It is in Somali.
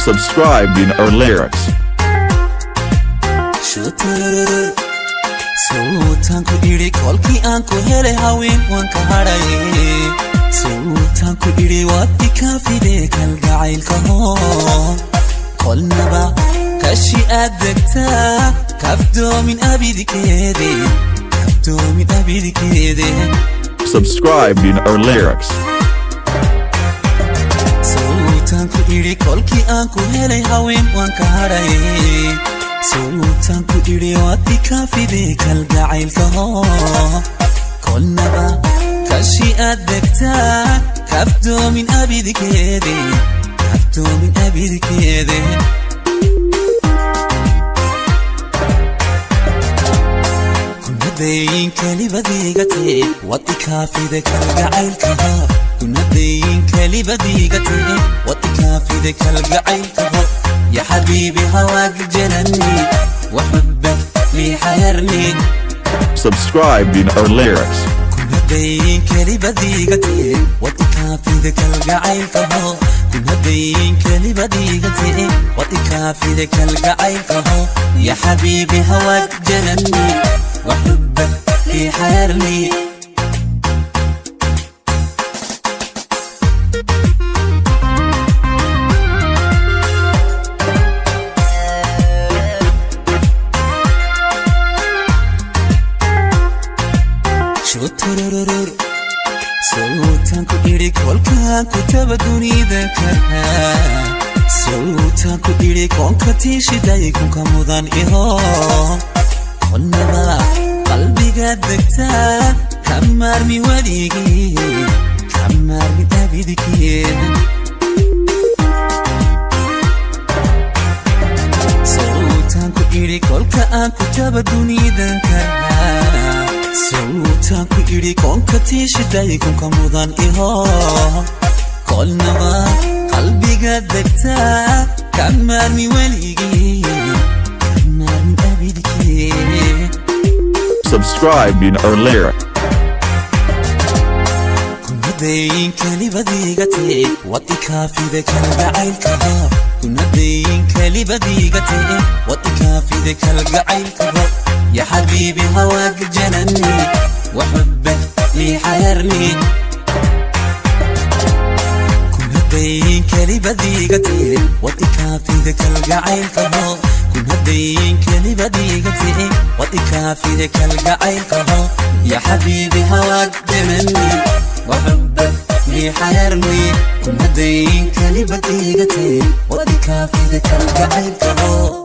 Subscribe in our lyrics. Sultan ku iri kolki aan ku hele haween waan ka haraye Sultan ku iri wadi kaafide kalgacaylka hoo kolnaba kashi aad degtaa kafdoomin abidikeede Subscribe in our lyrics. Sultan ku iri kolki aan ku hele haween waan ka haraye Sultan ku iri wadi kaafide kalgacaylka hoo kolnaba kashi aad degtaa kafdoomin abidikeede kunadayin kalibadiigate wadi kaafide kalgacaylka hoo kunadayin kalibadiigate wadi kaafide kalgacaylka hoo يا حبيبي هواك جنني وحبك لي حيرني Subscribe in our lyrics. كنا دايين كلي بديقتي واتكافي ذاك القعيل كهو كنا دايين كلي بديقتي واتكافي ذاك القعيل كهو يا حبيبي هواك جنني وحبك لي حيرني Sultan ku iri kolka kutaba dunida kaha Sultan ku iri konka tishiday kunka mudan iho Konnaba qalbiga degtaa kamarmi waligii kamarmi abidikeen Sultan ku iri kolka kutaba dunida kaha Sultan ku iri konka tishiday kunka mudan iho kolnaba qalbiga degtaa kamarmi waligii kamarmi abidikeen Subscribe in our lyrics. kunadayin kalibadiigate wadi kaafide kalgacaylka hoo kunadayin kalibadiigate wadi kaafide kalgacaylka hoo يا حبيبي هواك جنني وحبك لي حيرني كنا دايين كلي بديقتي واتكافي ذاك القعيل كهو كنا دايين كلي بديقتي واتكافي ذاك القعيل كهو يا حبيبي هواك جنني وحبك لي حيرني كنا دايين كلي بديقتي واتكافي ذاك القعيل كهو